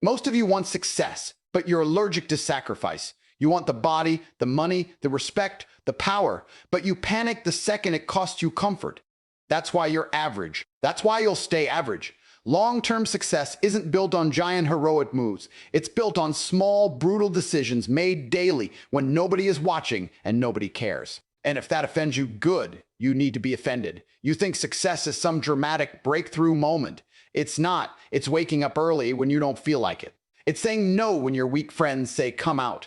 Most of you want success, but you're allergic to sacrifice. You want the body, the money, the respect, the power, but you panic the second it costs you comfort. That's why you're average. That's why you'll stay average. Long-term success isn't built on giant heroic moves. It's built on small, brutal decisions made daily when nobody is watching and nobody cares. And if that offends you, good. You need to be offended. You think success is some dramatic breakthrough moment. It's not. It's waking up early when you don't feel like it. It's saying no when your weak friends say come out.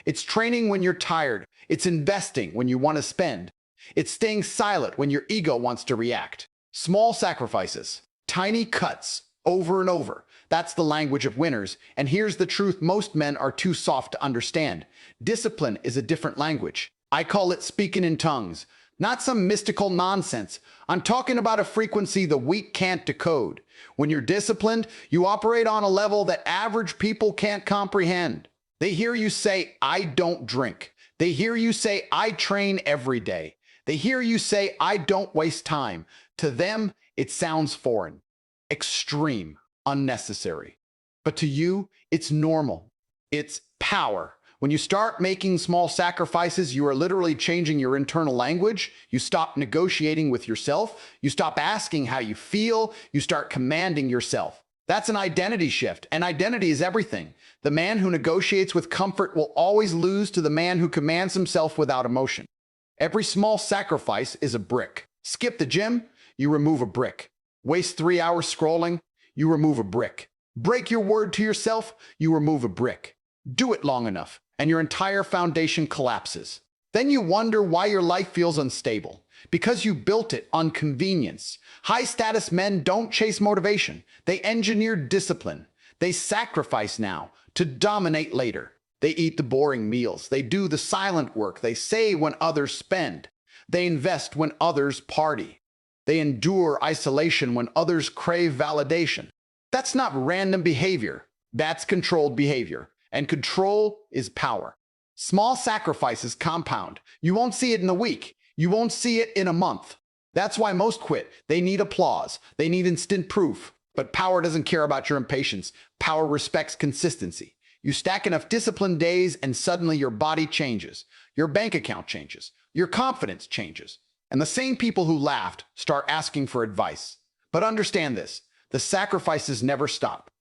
It's training when you're tired. It's investing when you want to spend. It's staying silent when your ego wants to react. Small sacrifices, tiny cuts, over and over. That's the language of winners. And here's the truth most men are too soft to understand. Discipline is a different language. I call it speaking in tongues. Not some mystical nonsense. I'm talking about a frequency the weak can't decode. When you're disciplined, you operate on a level that average people can't comprehend. They hear you say, I don't drink. They hear you say, I train every day. They hear you say, I don't waste time. To them, it sounds foreign, extreme, unnecessary. But to you, it's normal. It's power. When you start making small sacrifices, you are literally changing your internal language. You stop negotiating with yourself. You stop asking how you feel. You start commanding yourself. That's an identity shift, and identity is everything. The man who negotiates with comfort will always lose to the man who commands himself without emotion. Every small sacrifice is a brick. Skip the gym, you remove a brick. Waste 3 hours scrolling, you remove a brick. Break your word to yourself, you remove a brick. Do it long enough, and your entire foundation collapses. Then you wonder why your life feels unstable. Because you built it on convenience. High-status men don't chase motivation. They engineer discipline. They sacrifice now to dominate later. They eat the boring meals. They do the silent work. They say when others spend. They invest when others party. They endure isolation when others crave validation. That's not random behavior. That's controlled behavior. And control is power. Small sacrifices compound. You won't see it in a week. You won't see it in a month. That's why most quit. They need applause. They need instant proof. But power doesn't care about your impatience. Power respects consistency. You stack enough disciplined days and suddenly your body changes. Your bank account changes. Your confidence changes. And the same people who laughed start asking for advice. But understand this, the sacrifices never stop.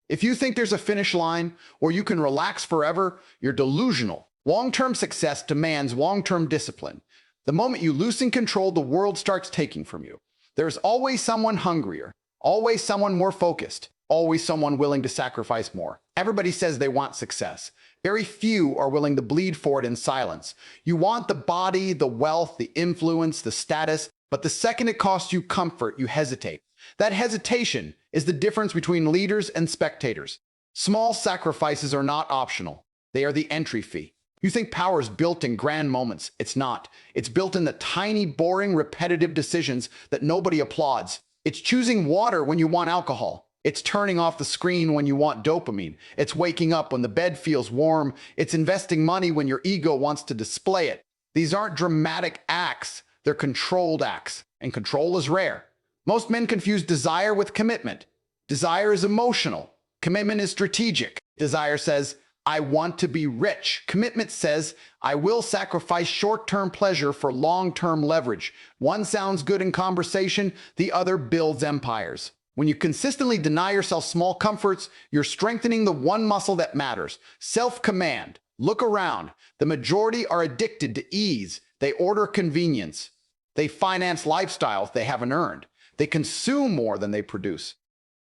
If you think there's a finish line or you can relax forever, you're delusional. Long-term success demands long-term discipline. The moment you loosen control, the world starts taking from you. There's always someone hungrier, always someone more focused, always someone willing to sacrifice more. Everybody says they want success. Very few are willing to bleed for it in silence. You want the body, the wealth, the influence, the status, but the second it costs you comfort, you hesitate. That hesitation is the difference between leaders and spectators. Small sacrifices are not optional. They are the entry fee. You think power is built in grand moments. It's not. It's built in the tiny, boring, repetitive decisions that nobody applauds. It's choosing water when you want alcohol. It's turning off the screen when you want dopamine. It's waking up when the bed feels warm. It's investing money when your ego wants to display it. These aren't dramatic acts. They're controlled acts. And control is rare. Most men confuse desire with commitment. Desire is emotional. Commitment is strategic. Desire says, I want to be rich. Commitment says, I will sacrifice short-term pleasure for long-term leverage. One sounds good in conversation, the other builds empires. When you consistently deny yourself small comforts, you're strengthening the one muscle that matters, self-command. Look around. The majority are addicted to ease. They order convenience. They finance lifestyles they haven't earned. They consume more than they produce.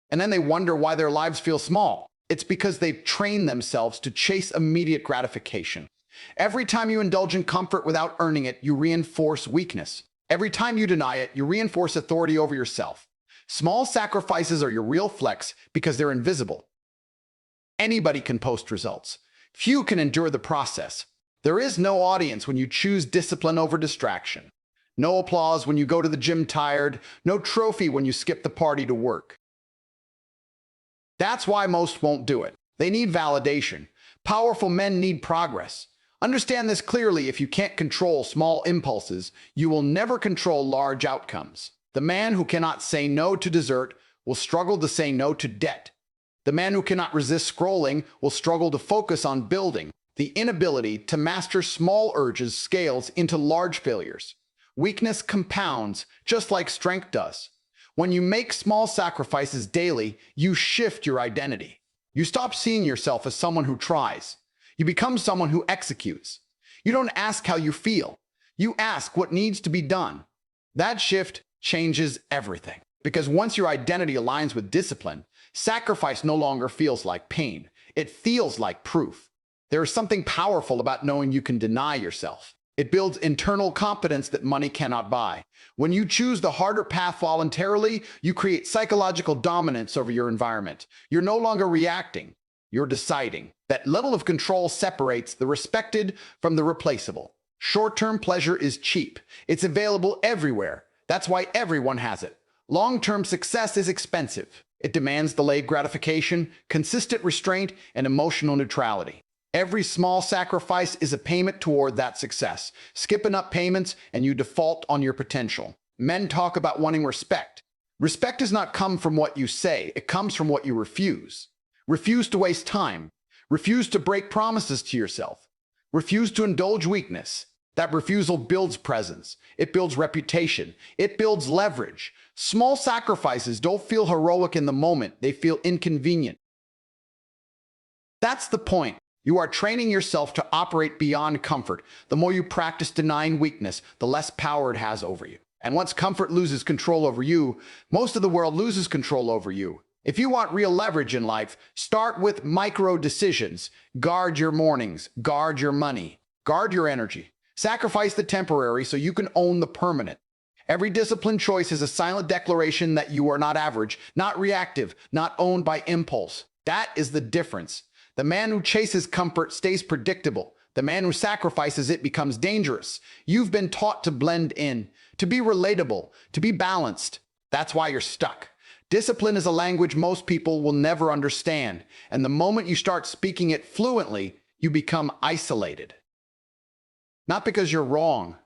And then they wonder why their lives feel small. It's because they've trained themselves to chase immediate gratification. Every time you indulge in comfort without earning it, you reinforce weakness. Every time you deny it, you reinforce authority over yourself. Small sacrifices are your real flex because they're invisible. Anybody can post results. Few can endure the process. There is no audience when you choose discipline over distraction. No applause when you go to the gym tired. No trophy when you skip the party to work. That's why most won't do it. They need validation. Powerful men need progress. Understand this clearly. If you can't control small impulses, you will never control large outcomes. The man who cannot say no to dessert will struggle to say no to debt. The man who cannot resist scrolling will struggle to focus on building. The inability to master small urges scales into large failures. Weakness compounds, just like strength does. When you make small sacrifices daily, you shift your identity. You stop seeing yourself as someone who tries. You become someone who executes. You don't ask how you feel. You ask what needs to be done. That shift changes everything. Because once your identity aligns with discipline, sacrifice no longer feels like pain. It feels like proof. There is something powerful about knowing you can deny yourself. It builds internal confidence that money cannot buy. When you choose the harder path voluntarily, you create psychological dominance over your environment. You're no longer reacting. You're deciding. That level of control separates the respected from the replaceable. Short-term pleasure is cheap. It's available everywhere. That's why everyone has it. Long-term success is expensive. It demands delayed gratification, consistent restraint, and emotional neutrality. Every small sacrifice is a payment toward that success. Skip enough payments and you default on your potential. Men talk about wanting respect. Respect does not come from what you say. It comes from what you refuse. Refuse to waste time. Refuse to break promises to yourself. Refuse to indulge weakness. That refusal builds presence. It builds reputation. It builds leverage. Small sacrifices don't feel heroic in the moment. They feel inconvenient. That's the point. You are training yourself to operate beyond comfort. The more you practice denying weakness, the less power it has over you. And once comfort loses control over you, most of the world loses control over you. If you want real leverage in life, start with micro decisions. Guard your mornings, guard your money, guard your energy. Sacrifice the temporary so you can own the permanent. Every disciplined choice is a silent declaration that you are not average, not reactive, not owned by impulse. That is the difference. The man who chases comfort stays predictable. The man who sacrifices it becomes dangerous. You've been taught to blend in, to be relatable, to be balanced. That's why you're stuck. Discipline is a language most people will never understand, and the moment you start speaking it fluently, you become isolated. Not because you're wrong,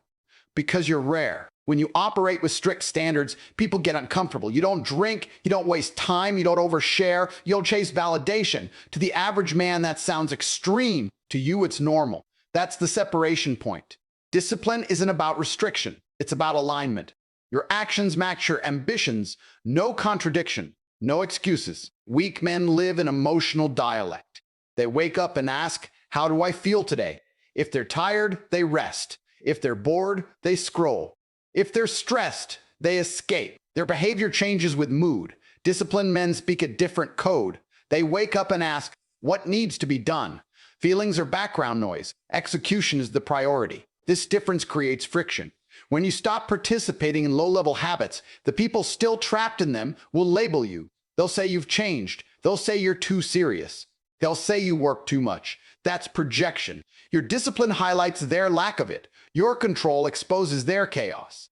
because you're rare. When you operate with strict standards, people get uncomfortable. You don't drink, you don't waste time, you don't overshare, you don't chase validation. To the average man, that sounds extreme. To you, it's normal. That's the separation point. Discipline isn't about restriction, it's about alignment. Your actions match your ambitions, no contradiction, no excuses. Weak men live in emotional dialect. They wake up and ask, how do I feel today? If they're tired, they rest. If they're bored, they scroll. If they're stressed, they escape. Their behavior changes with mood. Disciplined men speak a different code. They wake up and ask, what needs to be done? Feelings are background noise. Execution is the priority. This difference creates friction. When you stop participating in low-level habits, the people still trapped in them will label you. They'll say you've changed. They'll say you're too serious. They'll say you work too much. That's projection. Your discipline highlights their lack of it. Your control exposes their chaos.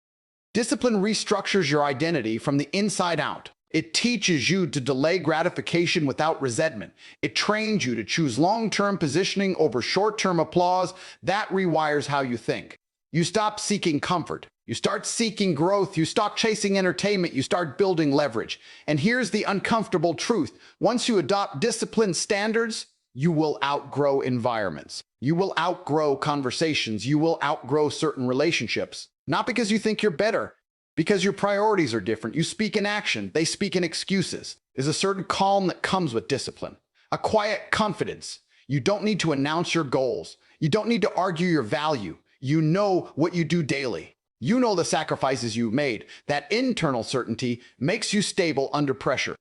Discipline restructures your identity from the inside out. It teaches you to delay gratification without resentment. It trains you to choose long-term positioning over short-term applause. That rewires how you think. You stop seeking comfort. You start seeking growth. You stop chasing entertainment. You start building leverage. And here's the uncomfortable truth. Once you adopt disciplined standards, you will outgrow environments. You will outgrow conversations. You will outgrow certain relationships. Not because you think you're better, because your priorities are different. You speak in action. They speak in excuses. There's a certain calm that comes with discipline. A quiet confidence. You don't need to announce your goals. You don't need to argue your value. You know what you do daily. You know the sacrifices you've made. That internal certainty makes you stable under pressure.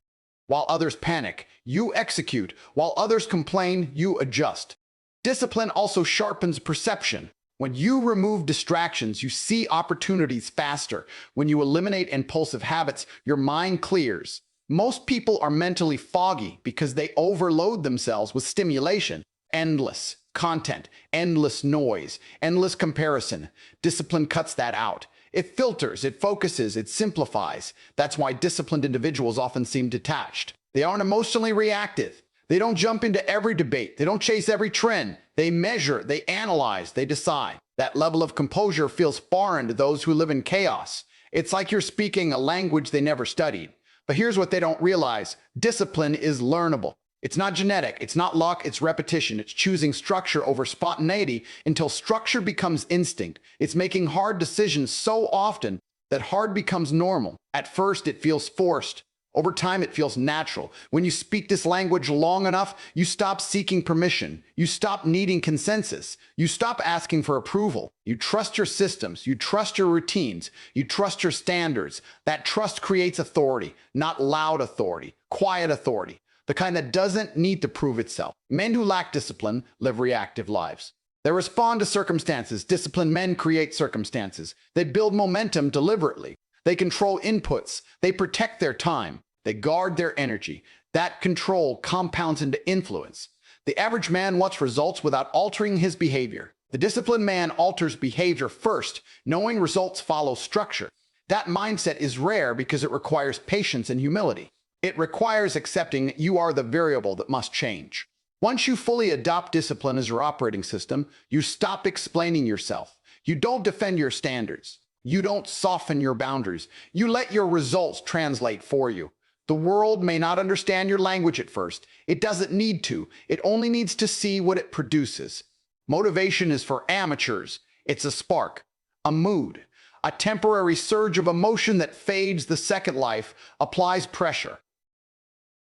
While others panic, you execute. While others complain, you adjust. Discipline also sharpens perception. When you remove distractions, you see opportunities faster. When you eliminate impulsive habits, your mind clears. Most people are mentally foggy because they overload themselves with stimulation. Endless content, endless noise, endless comparison. Discipline cuts that out. It filters, it focuses, it simplifies. That's why disciplined individuals often seem detached. They aren't emotionally reactive. They don't jump into every debate. They don't chase every trend. They measure, they analyze, they decide. That level of composure feels foreign to those who live in chaos. It's like you're speaking a language they never studied. But here's what they don't realize. Discipline is learnable. It's not genetic, it's not luck, it's repetition. It's choosing structure over spontaneity until structure becomes instinct. It's making hard decisions so often that hard becomes normal. At first, it feels forced. Over time, it feels natural. When you speak this language long enough, you stop seeking permission. You stop needing consensus. You stop asking for approval. You trust your systems. You trust your routines. You trust your standards. That trust creates authority, not loud authority, quiet authority, the kind that doesn't need to prove itself. Men who lack discipline live reactive lives. They respond to circumstances. Disciplined men create circumstances. They build momentum deliberately. They control inputs. They protect their time. They guard their energy. That control compounds into influence. The average man wants results without altering his behavior. The disciplined man alters behavior first, knowing results follow structure. That mindset is rare because it requires patience and humility. It requires accepting that you are the variable that must change. Once you fully adopt discipline as your operating system, you stop explaining yourself. You don't defend your standards. You don't soften your boundaries. You let your results translate for you. The world may not understand your language at first. It doesn't need to. It only needs to see what it produces. Motivation is for amateurs. It's a spark, a mood, a temporary surge of emotion that fades the second life applies pressure.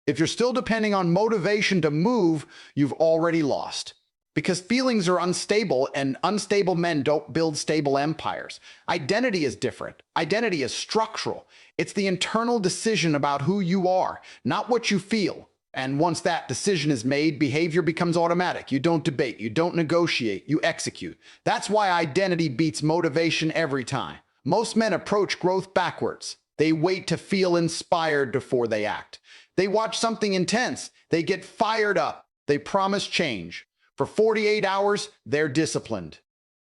If you're still depending on motivation to move, you've already lost. Because feelings are unstable, and unstable men don't build stable empires. Identity is different. Identity is structural. It's the internal decision about who you are, not what you feel. And once that decision is made, behavior becomes automatic. You don't debate, you don't negotiate, you execute. That's why identity beats motivation every time. Most men approach growth backwards. They wait to feel inspired before they act. They watch something intense. They get fired up. They promise change. For 48 hours, they're disciplined.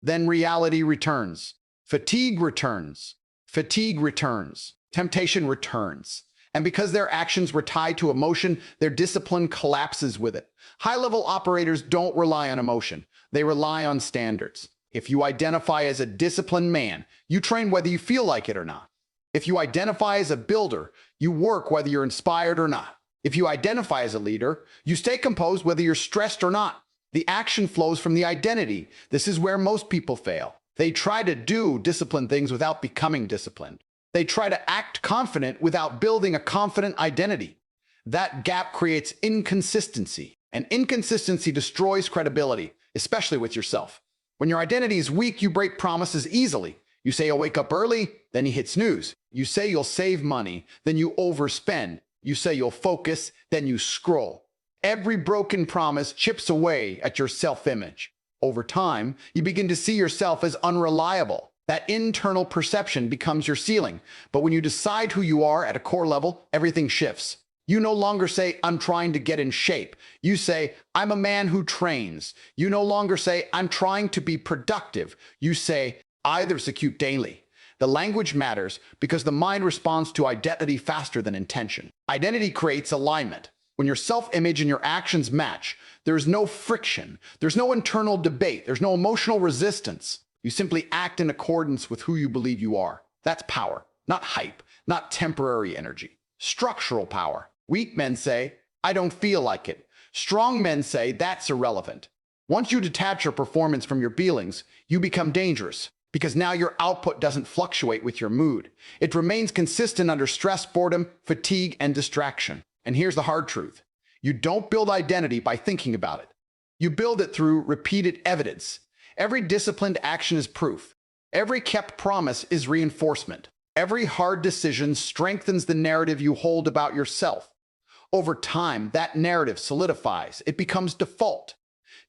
Then reality returns. Fatigue returns. Fatigue returns. Temptation returns. And because their actions were tied to emotion, their discipline collapses with it. High-level operators don't rely on emotion. They rely on standards. If you identify as a disciplined man, you train whether you feel like it or not. If you identify as a builder, you work whether you're inspired or not. If you identify as a leader, you stay composed whether you're stressed or not. The action flows from the identity. This is where most people fail. They try to do disciplined things without becoming disciplined. They try to act confident without building a confident identity. That gap creates inconsistency, and inconsistency destroys credibility, especially with yourself. When your identity is weak, you break promises easily. You say you'll wake up early, then you hit snooze. You say you'll save money, then you overspend. You say you'll focus, then you scroll. Every broken promise chips away at your self-image. Over time, you begin to see yourself as unreliable. That internal perception becomes your ceiling. But when you decide who you are at a core level, everything shifts. You no longer say, I'm trying to get in shape. You say, I'm a man who trains. You no longer say, I'm trying to be productive. You say, I execute daily. The language matters because the mind responds to identity faster than intention. Identity creates alignment. When your self-image and your actions match, there's no friction. There's no internal debate. There's no emotional resistance. You simply act in accordance with who you believe you are. That's power, not hype, not temporary energy. Structural power. Weak men say, I don't feel like it. Strong men say, that's irrelevant. Once you detach your performance from your feelings, you become dangerous. Because now your output doesn't fluctuate with your mood. It remains consistent under stress, boredom, fatigue, and distraction. And here's the hard truth. You don't build identity by thinking about it. You build it through repeated evidence. Every disciplined action is proof. Every kept promise is reinforcement. Every hard decision strengthens the narrative you hold about yourself. Over time, that narrative solidifies. It becomes default.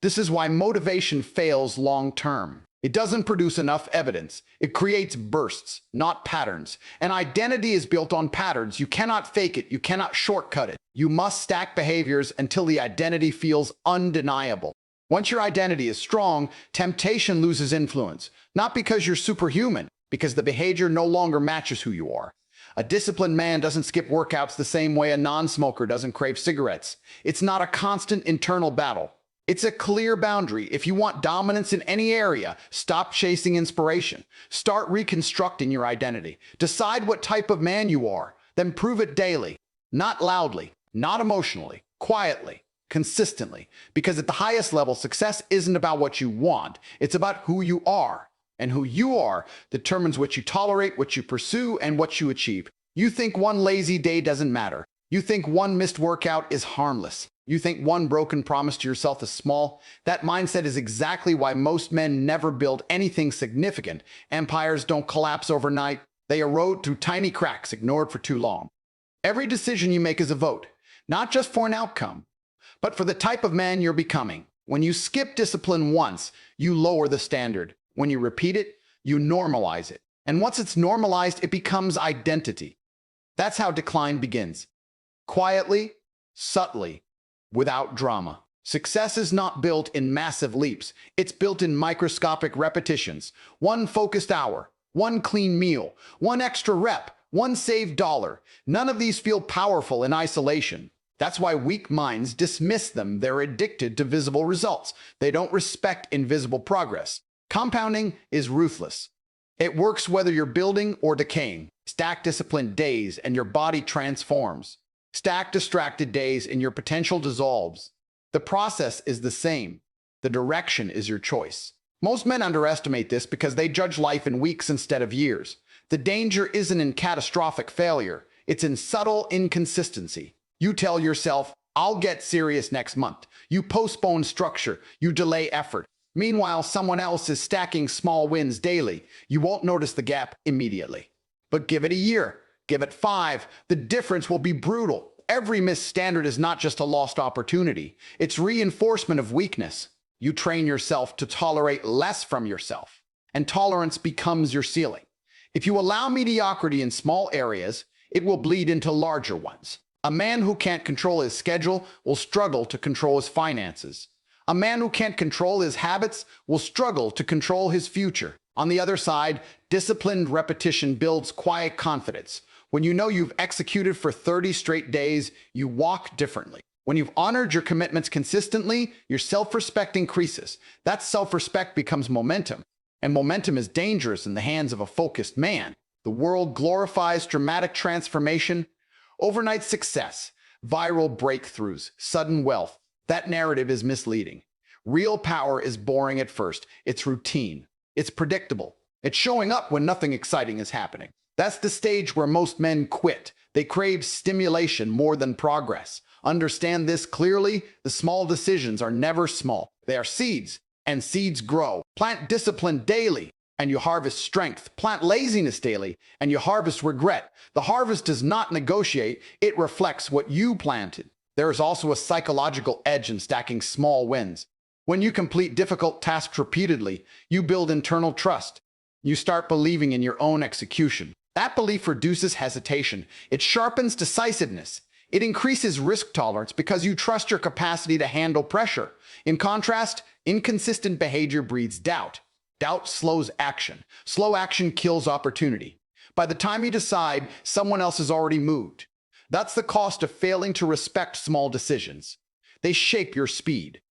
This is why motivation fails long term. It doesn't produce enough evidence. It creates bursts, not patterns. And identity is built on patterns. You cannot fake it. You cannot shortcut it. You must stack behaviors until the identity feels undeniable. Once your identity is strong, temptation loses influence. Not because you're superhuman, because the behavior no longer matches who you are. A disciplined man doesn't skip workouts the same way a non-smoker doesn't crave cigarettes. It's not a constant internal battle. It's a clear boundary. If you want dominance in any area, stop chasing inspiration. Start reconstructing your identity. Decide what type of man you are. Then prove it daily, not loudly, not emotionally, quietly, consistently. Because at the highest level, success isn't about what you want, it's about who you are. And who you are determines what you tolerate, what you pursue, and what you achieve. You think one lazy day doesn't matter. You think one missed workout is harmless. You think one broken promise to yourself is small. That mindset is exactly why most men never build anything significant. Empires don't collapse overnight. They erode through tiny cracks ignored for too long. Every decision you make is a vote, not just for an outcome, but for the type of man you're becoming. When you skip discipline once, you lower the standard. When you repeat it, you normalize it. And once it's normalized, it becomes identity. That's how decline begins. Quietly, subtly, without drama. Success is not built in massive leaps. It's built in microscopic repetitions. One focused hour, one clean meal, one extra rep, one saved dollar. None of these feel powerful in isolation. That's why weak minds dismiss them. They're addicted to visible results. They don't respect invisible progress. Compounding is ruthless. It works whether you're building or decaying. Stack disciplined days and your body transforms. Stack distracted days and your potential dissolves. The process is the same. The direction is your choice. Most men underestimate this because they judge life in weeks instead of years. The danger isn't in catastrophic failure. It's in subtle inconsistency. You tell yourself, I'll get serious next month. You postpone structure. You delay effort. Meanwhile, someone else is stacking small wins daily. You won't notice the gap immediately. But give it a year. Give it 5. The difference will be brutal. Every missed standard is not just a lost opportunity. It's reinforcement of weakness. You train yourself to tolerate less from yourself, and tolerance becomes your ceiling. If you allow mediocrity in small areas, it will bleed into larger ones. A man who can't control his schedule will struggle to control his finances. A man who can't control his habits will struggle to control his future. On the other side, disciplined repetition builds quiet confidence. When you know you've executed for 30 straight days, you walk differently. When you've honored your commitments consistently, your self-respect increases. That self-respect becomes momentum. And momentum is dangerous in the hands of a focused man. The world glorifies dramatic transformation, overnight success, viral breakthroughs, sudden wealth. That narrative is misleading. Real power is boring at first. It's routine. It's predictable. It's showing up when nothing exciting is happening. That's the stage where most men quit. They crave stimulation more than progress. Understand this clearly. The small decisions are never small. They are seeds, and seeds grow. Plant discipline daily, and you harvest strength. Plant laziness daily, and you harvest regret. The harvest does not negotiate. It reflects what you planted. There is also a psychological edge in stacking small wins. When you complete difficult tasks repeatedly, you build internal trust. You start believing in your own execution. That belief reduces hesitation. It sharpens decisiveness. It increases risk tolerance because you trust your capacity to handle pressure. In contrast, inconsistent behavior breeds doubt. Doubt slows action. Slow action kills opportunity. By the time you decide, someone else has already moved. That's the cost of failing to respect small decisions. They shape your speed.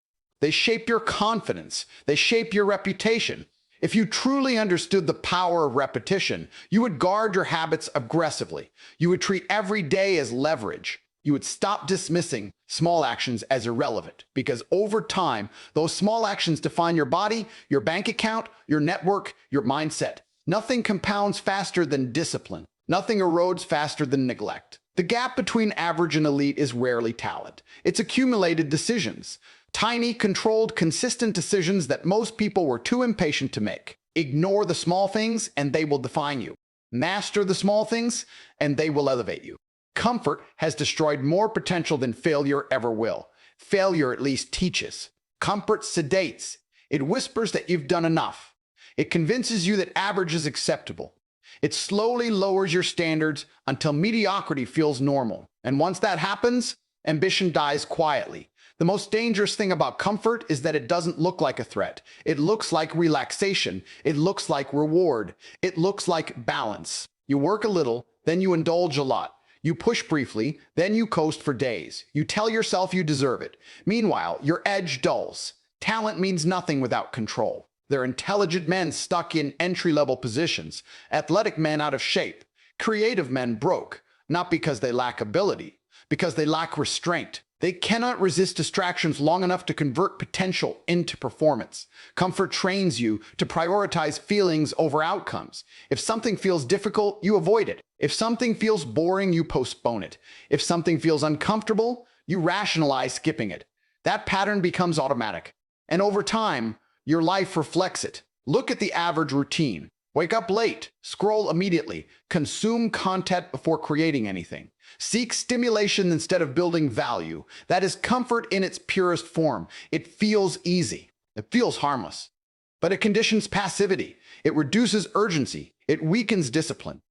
They shape your confidence. They shape your reputation. If you truly understood the power of repetition, you would guard your habits aggressively. You would treat every day as leverage. You would stop dismissing small actions as irrelevant, because over time, those small actions define your body, your bank account, your network, your mindset. Nothing compounds faster than discipline. Nothing erodes faster than neglect. The gap between average and elite is rarely talent. It's accumulated decisions. Tiny, controlled, consistent decisions that most people were too impatient to make. Ignore the small things and they will define you. Master the small things and they will elevate you. Comfort has destroyed more potential than failure ever will. Failure at least teaches. Comfort sedates. It whispers that you've done enough. It convinces you that average is acceptable. It slowly lowers your standards until mediocrity feels normal. And once that happens, ambition dies quietly. The most dangerous thing about comfort is that it doesn't look like a threat. It looks like relaxation. It looks like reward. It looks like balance. You work a little, then you indulge a lot. You push briefly, then you coast for days. You tell yourself you deserve it. Meanwhile, your edge dulls. Talent means nothing without control. They're intelligent men stuck in entry-level positions, athletic men out of shape, creative men broke, not because they lack ability, because they lack restraint. They cannot resist distractions long enough to convert potential into performance. Comfort trains you to prioritize feelings over outcomes. If something feels difficult, you avoid it. If something feels boring, you postpone it. If something feels uncomfortable, you rationalize skipping it. That pattern becomes automatic. And over time, your life reflects it. Look at the average routine. Wake up late, scroll immediately, consume content before creating anything. Seek stimulation instead of building value. That is comfort in its purest form. It feels easy. It feels harmless. But it conditions passivity. It reduces urgency. It weakens discipline.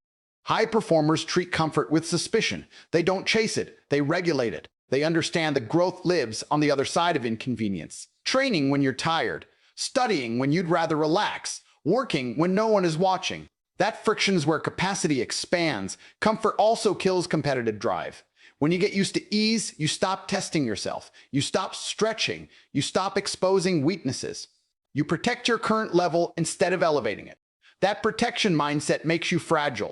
High performers treat comfort with suspicion. They don't chase it. They regulate it. They understand that growth lives on the other side of inconvenience. Training when you're tired. Studying when you'd rather relax. Working when no one is watching. That friction is where capacity expands. Comfort also kills competitive drive. When you get used to ease, you stop testing yourself. You stop stretching. You stop exposing weaknesses. You protect your current level instead of elevating it. That protection mindset makes you fragile.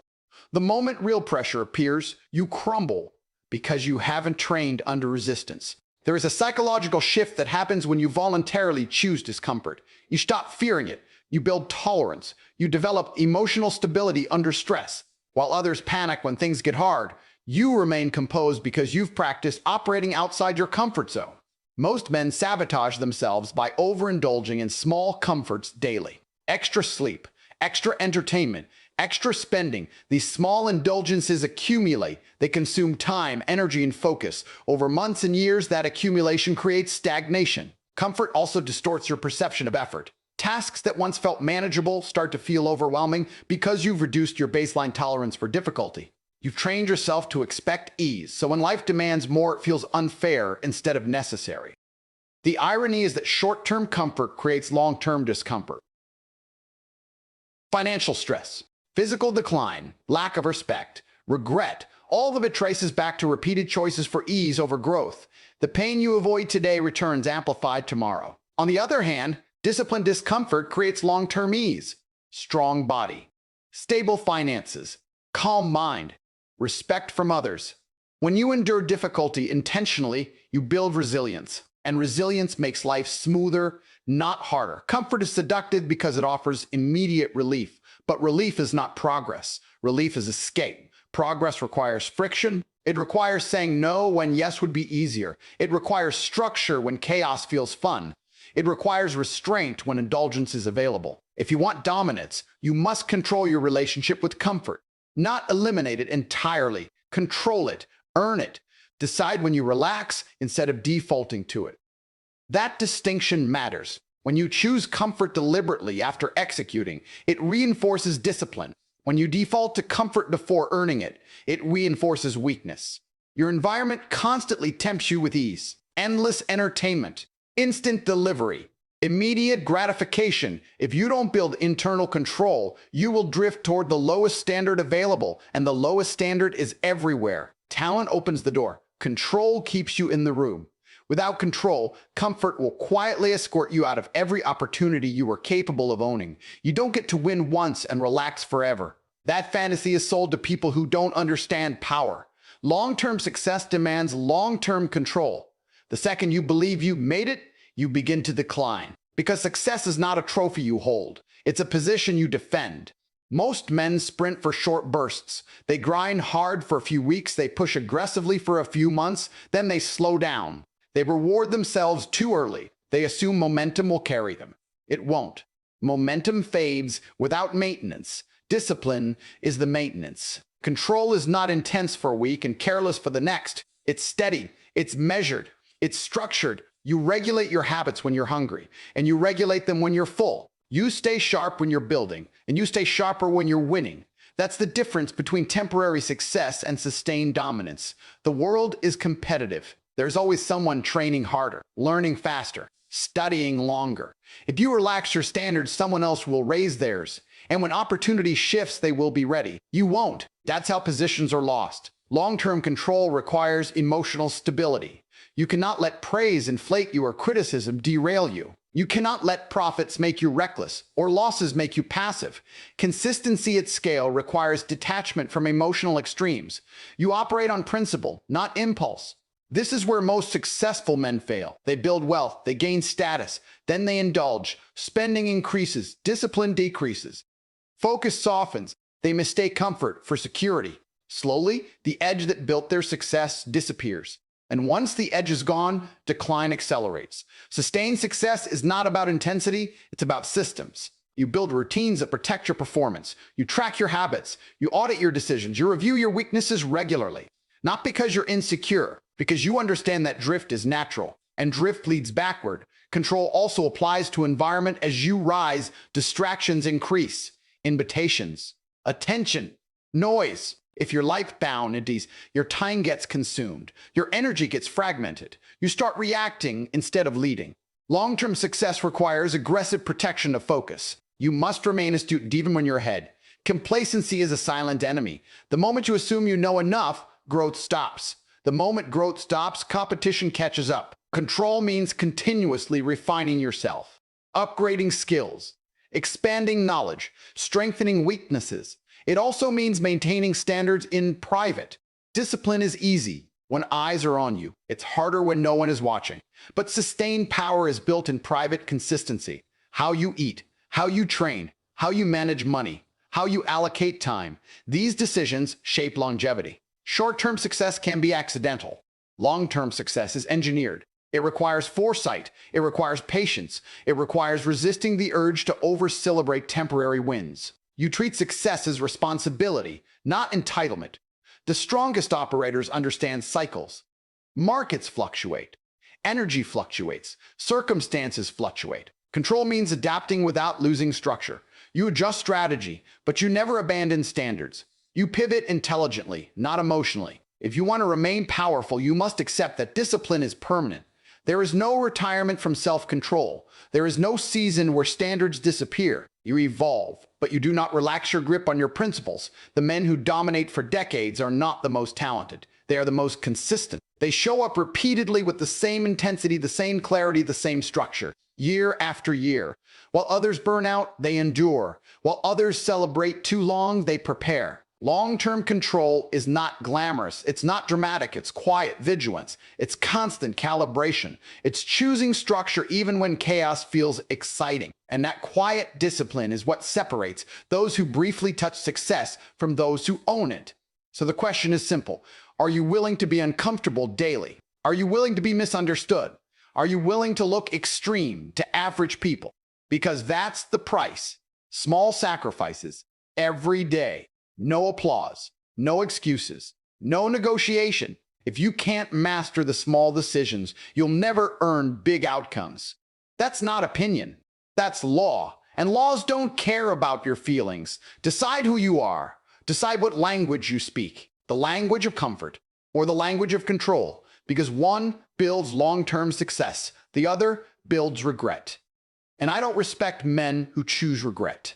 The moment real pressure appears, you crumble because you haven't trained under resistance. There is a psychological shift that happens when you voluntarily choose discomfort. You stop fearing it. You build tolerance. You develop emotional stability under stress. While others panic when things get hard, you remain composed because you've practiced operating outside your comfort zone. Most men sabotage themselves by overindulging in small comforts daily. Extra sleep, extra entertainment, extra spending. These small indulgences accumulate. They consume time, energy, and focus. Over months and years, that accumulation creates stagnation. Comfort also distorts your perception of effort. Tasks that once felt manageable start to feel overwhelming because you've reduced your baseline tolerance for difficulty. You've trained yourself to expect ease, so when life demands more, it feels unfair instead of necessary. The irony is that short-term comfort creates long-term discomfort. Financial stress, physical decline, lack of respect, regret, all of it traces back to repeated choices for ease over growth. The pain you avoid today returns amplified tomorrow. On the other hand, disciplined discomfort creates long-term ease, strong body, stable finances, calm mind, respect from others. When you endure difficulty intentionally, you build resilience, and resilience makes life smoother, not harder. Comfort is seductive because it offers immediate relief, but relief is not progress. Relief is escape. Progress requires friction. It requires saying no when yes would be easier. It requires structure when chaos feels fun. It requires restraint when indulgence is available. If you want dominance, you must control your relationship with comfort. Not eliminate it entirely. Control it. Earn it. Decide when you relax instead of defaulting to it. That distinction matters. When you choose comfort deliberately after executing, it reinforces discipline. When you default to comfort before earning it, it reinforces weakness. Your environment constantly tempts you with ease, endless entertainment, instant delivery, immediate gratification. If you don't build internal control, you will drift toward the lowest standard available, and the lowest standard is everywhere. Talent opens the door. Control keeps you in the room. Without control, comfort will quietly escort you out of every opportunity you are capable of owning. You don't get to win once and relax forever. That fantasy is sold to people who don't understand power. Long-term success demands long-term control. The second you believe you made it, you begin to decline. Because success is not a trophy you hold. It's a position you defend. Most men sprint for short bursts. They grind hard for a few weeks, they push aggressively for a few months, then they slow down. They reward themselves too early. They assume momentum will carry them. It won't. Momentum fades without maintenance. Discipline is the maintenance. Control is not intense for a week and careless for the next. It's steady. It's measured. It's structured. You regulate your habits when you're hungry, and you regulate them when you're full. You stay sharp when you're building, and you stay sharper when you're winning. That's the difference between temporary success and sustained dominance. The world is competitive. There's always someone training harder, learning faster, studying longer. If you relax your standards, someone else will raise theirs. And when opportunity shifts, they will be ready. You won't. That's how positions are lost. Long-term control requires emotional stability. You cannot let praise inflate you or criticism derail you. You cannot let profits make you reckless or losses make you passive. Consistency at scale requires detachment from emotional extremes. You operate on principle, not impulse. This is where most successful men fail. They build wealth, they gain status, then they indulge. Spending increases, discipline decreases. Focus softens. They mistake comfort for security. Slowly, the edge that built their success disappears. And once the edge is gone, decline accelerates. Sustained success is not about intensity, it's about systems. You build routines that protect your performance. You track your habits. You audit your decisions. You review your weaknesses regularly. Not because you're insecure, because you understand that drift is natural, and drift leads backward. Control also applies to environment. As you rise, distractions increase. Invitations, attention, noise. If your life bounds, your time gets consumed. Your energy gets fragmented. You start reacting instead of leading. Long-term success requires aggressive protection of focus. You must remain astute even when you're ahead. Complacency is a silent enemy. The moment you assume you know enough, growth stops. The moment growth stops, competition catches up. Control means continuously refining yourself, upgrading skills, expanding knowledge, strengthening weaknesses. It also means maintaining standards in private. Discipline is easy when eyes are on you. It's harder when no one is watching. But sustained power is built in private consistency. How you eat, how you train, how you manage money, how you allocate time. These decisions shape longevity. Short-term success can be accidental. Long-term success is engineered. It requires foresight. It requires patience. It requires resisting the urge to over-celebrate temporary wins. You treat success as responsibility, not entitlement. The strongest operators understand cycles. Markets fluctuate. Energy fluctuates. Circumstances fluctuate. Control means adapting without losing structure. You adjust strategy, but you never abandon standards. You pivot intelligently, not emotionally. If you want to remain powerful, you must accept that discipline is permanent. There is no retirement from self-control. There is no season where standards disappear. You evolve, but you do not relax your grip on your principles. The men who dominate for decades are not the most talented. They are the most consistent. They show up repeatedly with the same intensity, the same clarity, the same structure, year after year. While others burn out, they endure. While others celebrate too long, they prepare. Long-term control is not glamorous. It's not dramatic. It's quiet vigilance. It's constant calibration. It's choosing structure even when chaos feels exciting. And that quiet discipline is what separates those who briefly touch success from those who own it. So the question is simple. Are you willing to be uncomfortable daily? Are you willing to be misunderstood? Are you willing to look extreme to average people? Because that's the price. Small sacrifices every day. No applause, no excuses, no negotiation. If you can't master the small decisions, you'll never earn big outcomes. That's not opinion. That's law. And laws don't care about your feelings. Decide who you are. Decide what language you speak. The language of comfort or the language of control. Because one builds long-term success. The other builds regret. And I don't respect men who choose regret.